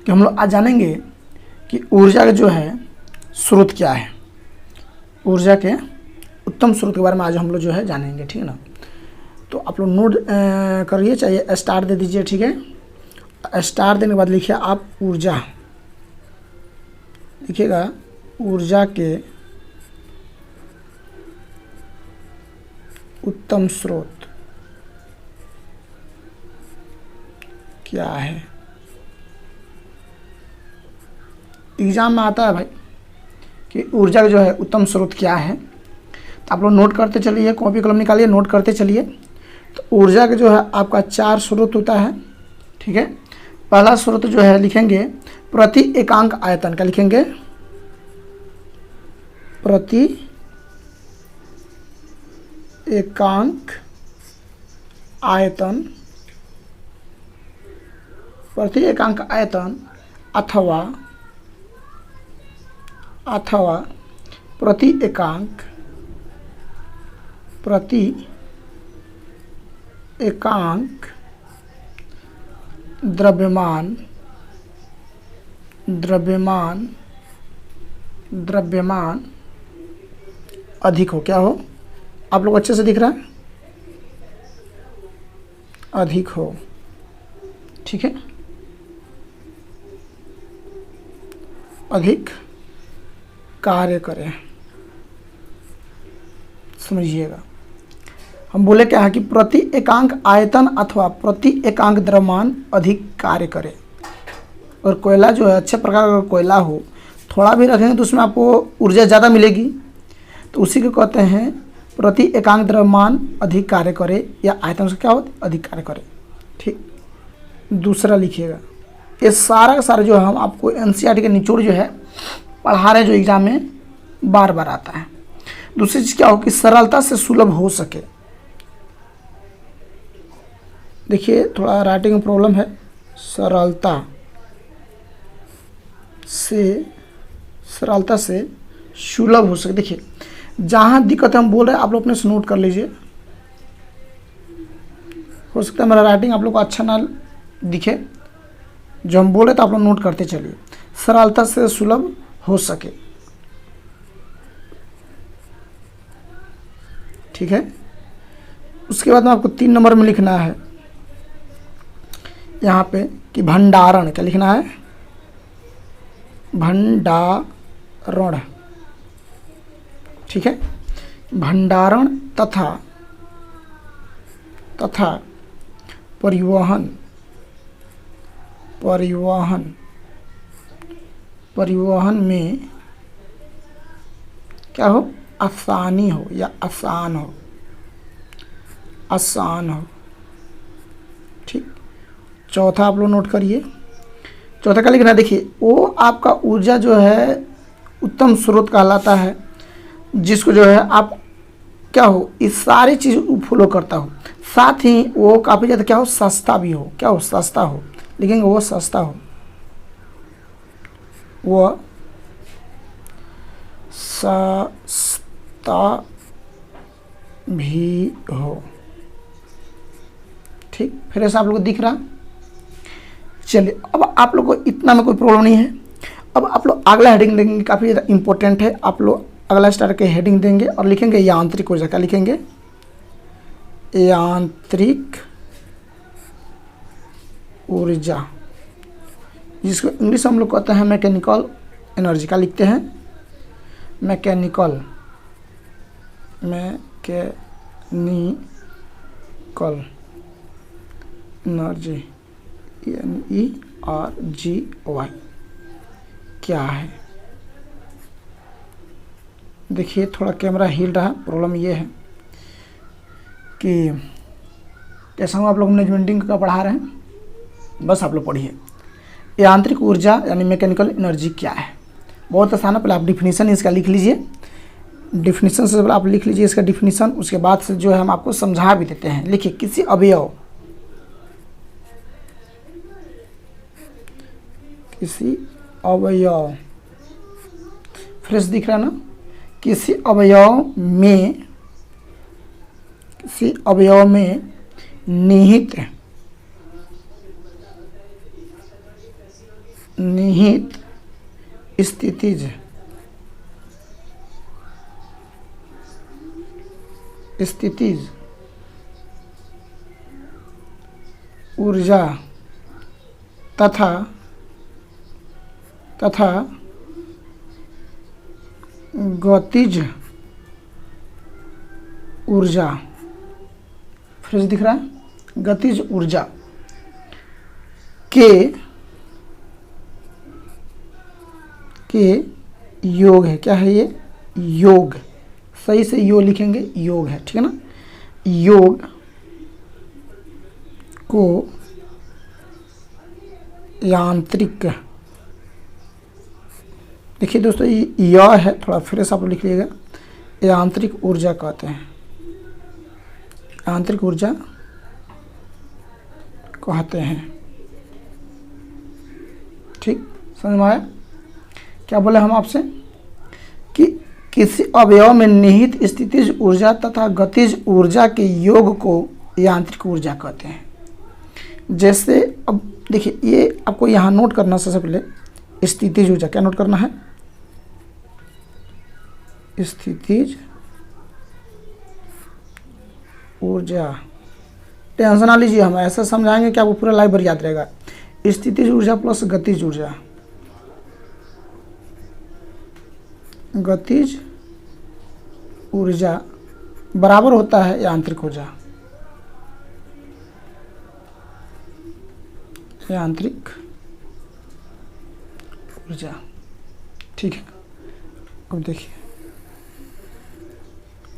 तो हम लोग आज जानेंगे कि ऊर्जा का जो है स्रोत क्या है, ऊर्जा के उत्तम स्रोत के बारे में आज हम लोग जो है जानेंगे, ठीक है ना। तो आप लोग नोट करिए, चाहिए स्टार दे दीजिए, ठीक है। स्टार देने के बाद लिखिए आप ऊर्जा, लिखिएगा ऊर्जा के उत्तम स्रोत क्या है। एग्जाम में आता है भाई कि ऊर्जा का जो है उत्तम स्रोत क्या है, तो आप लोग नोट करते चलिए, कॉपी कलम निकालिए, नोट करते चलिए। तो ऊर्जा का जो है आपका 4 स्रोत होता है, ठीक है। पहला स्रोत जो है लिखेंगे प्रति एकांक आयतन, का लिखेंगे प्रति एकांक आयतन, प्रति एकांक आयतन अथवा प्रति एकांक द्रव्यमान अधिक हो। क्या हो, आप लोग अच्छे से दिख रहा है, अधिक हो, ठीक है। अधिक कार्य करें, समझिएगा। हम बोले क्या है कि प्रति एकांक आयतन अथवा प्रति एकांक द्रव्यमान अधिक कार्य करे। और कोयला जो है अच्छे प्रकार का कोयला हो, थोड़ा भी रखेंगे तो उसमें आपको ऊर्जा ज़्यादा मिलेगी, तो उसी को कहते हैं प्रति एकांक द्रव्यमान अधिक कार्य करे, या आयतन से क्या हो अधिक कार्य करे, ठीक। दूसरा लिखिएगा, ये सारा का सारा जो है हम आपको एनसीईआरटी के निचोड़ जो है पढ़ा रहे हैं, जो एग्जाम में बार बार आता है। दूसरी चीज़ क्या हो कि सरलता से सुलभ हो सके। देखिए थोड़ा राइटिंग में प्रॉब्लम है, सरलता से सुलभ हो सके। देखिए जहाँ दिक्कत है हम बोल रहे हैं, आप लोग अपने से नोट कर लीजिए। हो सकता है मेरा राइटिंग आप लोग को अच्छा ना दिखे, जो हम बोले तो आप लोग नोट करते चलिए, सरलता से सुलभ हो सके, ठीक है। उसके बाद में आपको 3 नंबर में लिखना है यहाँ पे कि भंडारण, क्या लिखना है, भंडारण, ठीक है। भंडारण तथा परिवहन में क्या हो, आसानी हो या आसान हो, ठीक। चौथा आप लोग नोट करिए, चौथा का लिखना है, देखिए वो आपका ऊर्जा जो है उत्तम स्रोत कहलाता है, जिसको जो है आप क्या हो इस सारी चीज़ फॉलो करता हो, साथ ही वो काफ़ी ज़्यादा क्या हो सस्ता भी हो, क्या हो सस्ता हो, लिखेंगे वो सस्ता हो, वो सस्ता भी हो, ठीक। फिर ऐसा आप लोग को दिख रहा। चलिए अब आप लोग को इतना में कोई प्रॉब्लम नहीं है। अब आप लोग अगला हेडिंग लेंगे, काफ़ी ज़्यादा इंपॉर्टेंट है। आप लोग अगला स्टार के हेडिंग देंगे और लिखेंगे यांत्रिक ऊर्जा, क्या लिखेंगे, यांत्रिक ऊर्जा, जिसको इंग्लिश हम लोग कहते हैं मैकेनिकल एनर्जी, का लिखते हैं मैकेनिकल एनर्जी, ENERGY क्या है। देखिए थोड़ा कैमरा हिल रहा है, प्रॉब्लम ये है कि कैसा हूँ, आप लोग मैनेजमेंटिंग का पढ़ा रहे हैं, बस आप लोग पढ़िए। यांत्रिक ऊर्जा यानी मैकेनिकल एनर्जी क्या है, बहुत आसान है। पहले आप डिफिनीशन इसका लिख लीजिए, डिफिनीशन से पहले आप लिख लीजिए इसका डिफिनीशन, उसके बाद से जो है हम आपको समझा भी देते हैं। लिखिए किसी अवयव फ्रेश दिख रहा है ना, किसी अवयव में निहित स्थितिज ऊर्जा तथा गतिज ऊर्जा, फिर से दिख रहा है, गतिज ऊर्जा के योग है। क्या है ये? योग। सही से योग लिखेंगे, योग है, ठीक है ना। योग को यांत्रिक, देखिए दोस्तों य है, थोड़ा फिर से आप लोग लिख लीजिएगा, यांत्रिक ऊर्जा कहते हैं, यांत्रिक ऊर्जा कहते हैं। ठीक, समझ में आया? क्या बोले हम आपसे कि किसी अवयव में निहित स्थितिज ऊर्जा तथा गतिज ऊर्जा के योग को यांत्रिक ऊर्जा कहते हैं। जैसे अब देखिए, ये आपको यहाँ नोट करना सबसे पहले, स्थितिज ऊर्जा, क्या नोट करना है? स्थितिज ऊर्जा। टेंशन ना लीजिए, हम ऐसा समझाएंगे कि आपको पूरा लाइव भर याद रहेगा। स्थितिज ऊर्जा प्लस गतिज ऊर्जा, गतिज ऊर्जा बराबर होता है यांत्रिक ऊर्जा। यांत्रिक ऊर्जा, ठीक है। अब देखिए,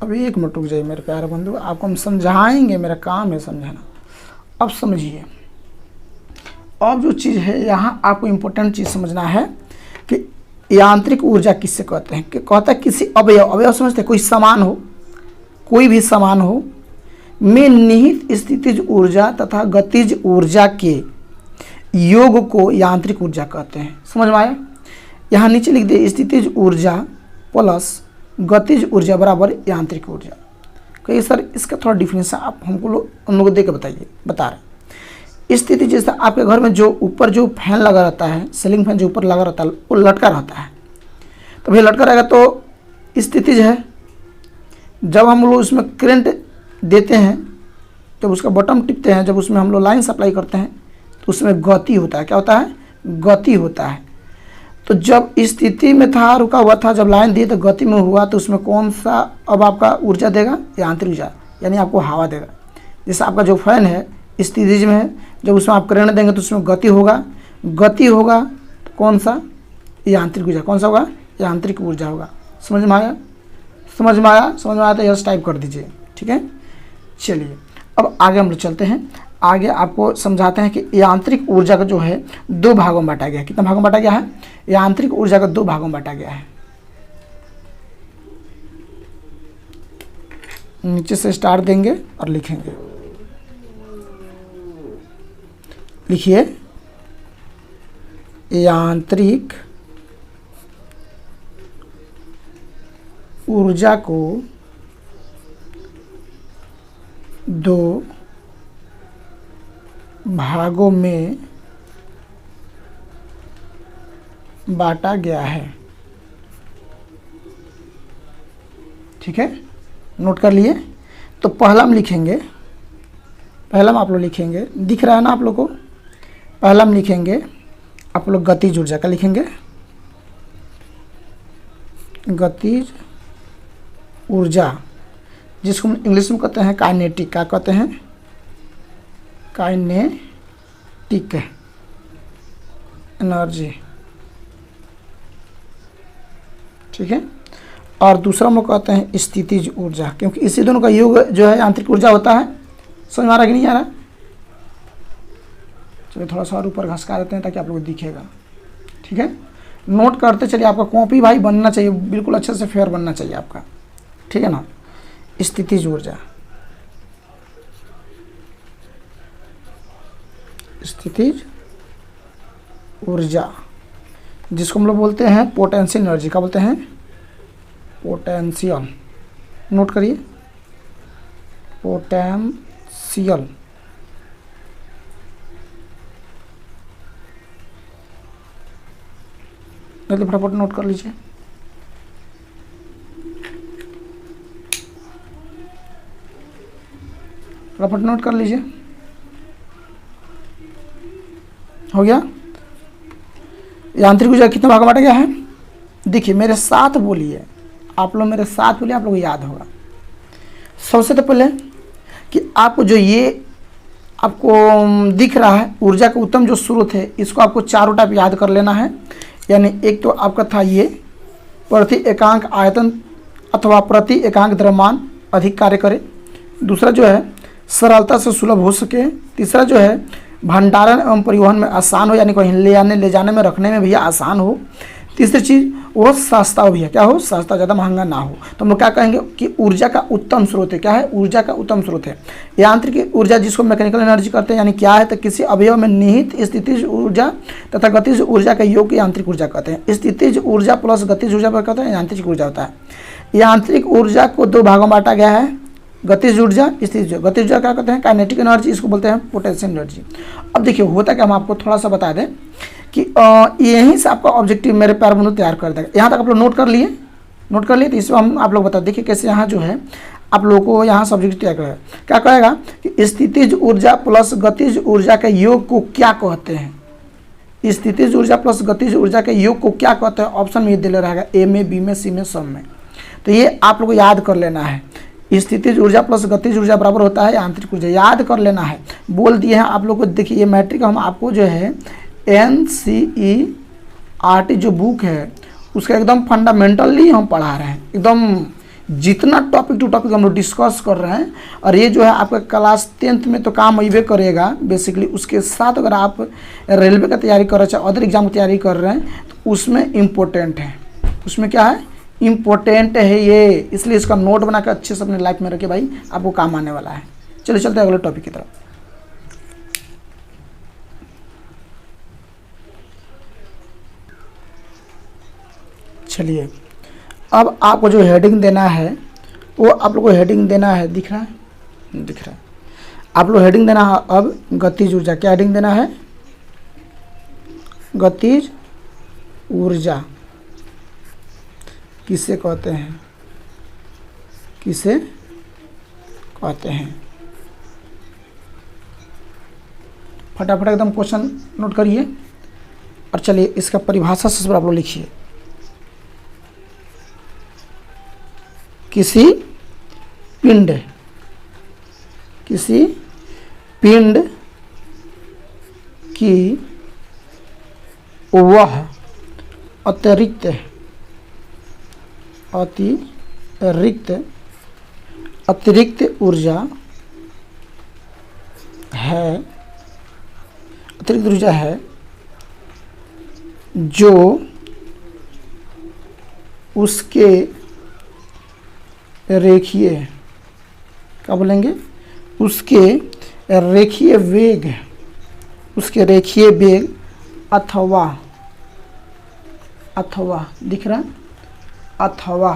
अभी एक मिनट रुक जाइए मेरे प्यारे बंधु, आपको हम समझाएंगे, मेरा काम है समझाना। अब समझिए, अब जो चीज़ है यहाँ आपको इम्पोर्टेंट चीज़ समझना है कि यांत्रिक ऊर्जा किससे कहते हैं। कि कहता है किसी अवयव, अवयव समझते हैं, कोई सामान हो, कोई भी सामान हो में निहित स्थितिज ऊर्जा तथा गतिज ऊर्जा के योग को यांत्रिक ऊर्जा कहते हैं। समझ में आया? यहाँ नीचे लिख दे, स्थितिज ऊर्जा प्लस गतिज ऊर्जा बराबर यांत्रिक ऊर्जा। कहिए सर इसका थोड़ा डिफिनेशन आप हमको उन लोगों को दे के बताइए। बता रहे, स्थिति जैसे आपके घर में जो ऊपर जो फैन लगा रहता है, सीलिंग फैन जो ऊपर लगा रहता है, वो लटका रहता है, तो भैया लटका रहेगा तो स्थितिज है। जब हम लोग उसमें करंट देते हैं, जब उसका बटन टिपते हैं, जब उसमें हम लोग लाइन सप्लाई करते हैं, तो उसमें गति होता है। क्या होता है? गति होता है। तो जब स्थिति में था, रुका हुआ था, जब लाइन दी तो गति में हुआ, तो उसमें कौन सा अब आपका ऊर्जा देगा? यांत्रिक ऊर्जा, यानी आपको हवा देगा। जैसे आपका जो फैन है स्थितिज में है, जब उसमें आप करंट देंगे तो उसमें गति होगा, गति होगा तो कौन सा? यांत्रिक ऊर्जा। कौन सा होगा? यांत्रिक ऊर्जा होगा। समझ में आया? समझ में आया? समझ में आया तो यस टाइप कर दीजिए, ठीक है। चलिए अब आगे हम लोग चलते हैं। आगे आपको समझाते हैं कि यांत्रिक ऊर्जा का जो है दो भागों में बांटा गया है। कितना भागों में बांटा गया है? यांत्रिक ऊर्जा का दो भागों में बांटा गया है। नीचे से स्टार देंगे और लिखेंगे, लिखिए यांत्रिक ऊर्जा को दो भागों में बांटा गया है। ठीक है, नोट कर लिए। तो पहला हम लिखेंगे, पहला हम आप लोग लिखेंगे, दिख रहा है ना आप लोग को? पहला हम लिखेंगे आप लोग गतिज ऊर्जा का लिखेंगे, गतिज ऊर्जा, जिसको हम इंग्लिश में कहते हैं काइनेटिक। क्या कहते हैं? Kinetic energy. ठीक है। और दूसरा हम लोग कहते हैं स्थितिज ऊर्जा, क्योंकि इसी दोनों का योग जो है यांत्रिक ऊर्जा होता है। समझ में आ रहा कि नहीं आ रहा? चलिए थोड़ा सा और ऊपर घसका देते हैं ताकि आप लोग को दिखेगा। ठीक है, नोट करते चलिए। आपका कॉपी भाई बनना चाहिए, बिल्कुल अच्छे से फेयर बनना चाहिए आपका, ठीक है ना। स्थितिज ऊर्जा, स्थितिज ऊर्जा जिसको हम लोग बोलते हैं पोटेंशियल एनर्जी। क्या बोलते हैं? पोटेंशियल। नोट करिए, पोटेंशियल नहीं तो फटाफट नोट कर लीजिए। फटाफट नोट कर लीजिए। हो गया। यांत्रिक ऊर्जा कितने भाग में बांटा गया है? देखिए मेरे साथ बोलिए, आप लोग मेरे साथ बोलिए, आप लोग याद होगा। सबसे तो पहले कि आपको जो ये आपको दिख रहा है ऊर्जा का उत्तम जो स्रोत है, इसको आपको चारों टाइप याद कर लेना है। यानी एक तो आपका था ये प्रति एकांक आयतन अथवा प्रति एकांक द्रव्यमान अधिक कार्य करे। दूसरा जो है सरलता से सुलभ हो सके। तीसरा जो है भंडारण एवं परिवहन में आसान हो, यानी कहीं ले जाने में रखने में भैया आसान हो। तीसरी चीज़ वो सस्ता हो भैया, क्या हो? सस्ता, ज़्यादा महंगा ना हो। तो हम लोग क्या कहेंगे कि ऊर्जा का उत्तम स्रोत है। क्या है? ऊर्जा का उत्तम स्रोत है। यांत्रिक ऊर्जा जिसको मैकेनिकल एनर्जी कहते हैं, यानी क्या है? तो किसी अवयव में निहित स्थितिज ऊर्जा तथा गतिज ऊर्जा का योग यांत्रिक ऊर्जा कहते हैं। स्थितिज ऊर्जा प्लस गतिज ऊर्जा पर कहते हैं यांत्रिक ऊर्जा होता है। यांत्रिक ऊर्जा को दो भागों में बांटा गया है, गतिज ऊर्जा, स्थितिज ऊर्जा। गतिज ऊर्जा क्या कहते हैं? काइनेटिक एनर्जी, इसको बोलते हैं पोटेंशियल एनर्जी। अब देखिए होता क्या, हम आपको थोड़ा सा बता दें कि यहीं से आपका ऑब्जेक्टिव मेरे प्यारे बंधु तैयार कर देगा। यहाँ तक आप लोग नोट कर लिए? नोट कर लिए? तो इसमें हम आप लोग बता देखिए कैसे यहाँ जो है आप लोगों को यहाँ से ऑब्जेक्टिव तैयार करेगा। क्या कहेगा कि स्थितिज ऊर्जा प्लस गतिज ऊर्जा के योग को क्या कहते हैं? स्थितिज ऊर्जा प्लस गतिज ऊर्जा के योग को क्या कहते हैं? ऑप्शन में ये दिले रहेगा, ए में, बी में, सी में, सब में। तो ये आप लोग को याद कर लेना है। स्थितिज ऊर्जा प्लस गतिज ऊर्जा बराबर होता है यांत्रिक ऊर्जा, याद कर लेना है। बोल दिए हैं आप लोग को। देखिए ये मैट्रिक हम आपको जो है NCERT जो बुक है उसका एकदम फंडामेंटली हम पढ़ा रहे हैं, एकदम जितना टॉपिक टू टॉपिक हम लोग डिस्कस कर रहे हैं। और ये जो है आपका क्लास 10th में तो काम अइबे करेगा बेसिकली। उसके साथ अगर आप रेलवे का तैयारी कर रहे हैं, चाहे अदर एग्जाम की तैयारी कर रहे हैं, तो उसमें इम्पोर्टेंट है। उसमें क्या है? इम्पोर्टेंट है ये, इसलिए इसका नोट बना कर अच्छे से अपने लाइफ में रखे भाई, आपको काम आने वाला है। चलिए चलते हैं अगले टॉपिक की तरफ। चलिए अब आपको जो हेडिंग देना है वो आप लोग को हेडिंग देना है, दिख रहा है? दिख रहा है। आप लोग हेडिंग देना है अब गतिज ऊर्जा। क्या हेडिंग देना है? गतिज ऊर्जा किसे कहते हैं? किसे कहते हैं? फटाफट एकदम क्वेश्चन नोट करिए और चलिए इसका परिभाषा से आप लोग लिखिए। किसी पिंड की वह अतिरिक्त ऊर्जा है जो उसके रेखीय, क्या बोलेंगे? उसके रेखीय वेग अथवा दिख रहा? अथवा,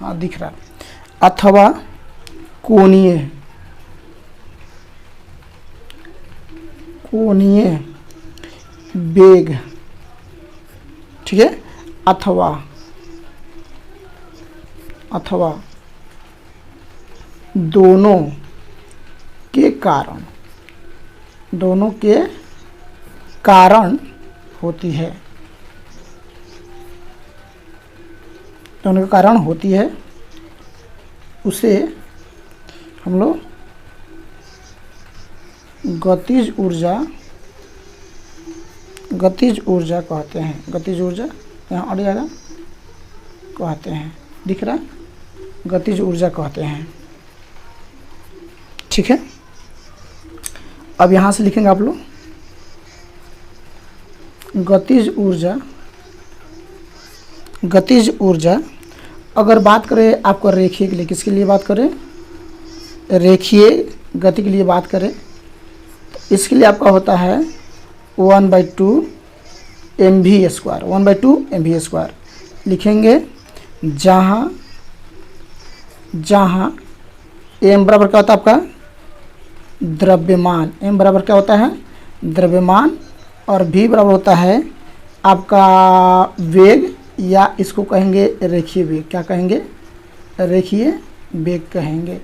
हाँ दिख रहा, अथवा कोणीय वेग, ठीक है? अथवा दोनों के कारण होती है। दोनों के कारण होती है, उसे हम लोग गतिज ऊर्जा कहते हैं। गतिज ऊर्जा यहाँ आ जाएगा, कहते हैं, दिख रहा? गतिज ऊर्जा कहते हैं, ठीक है? अब यहाँ से लिखेंगे आप लोग गतिज ऊर्जा अगर बात करें आपको रेखीय के लिए, किसके लिए बात करें? रेखीय गति के लिए बात करें तो इसके लिए आपका होता है 1/2 mv², 1/2 mv²। लिखेंगे जहाँ m बराबर क्या होता है आपका? द्रव्यमान। m बराबर क्या होता है? द्रव्यमान। और v बराबर होता है आपका वेग, या इसको कहेंगे रेखीय वेग। क्या कहेंगे? रेखीय वेग कहेंगे।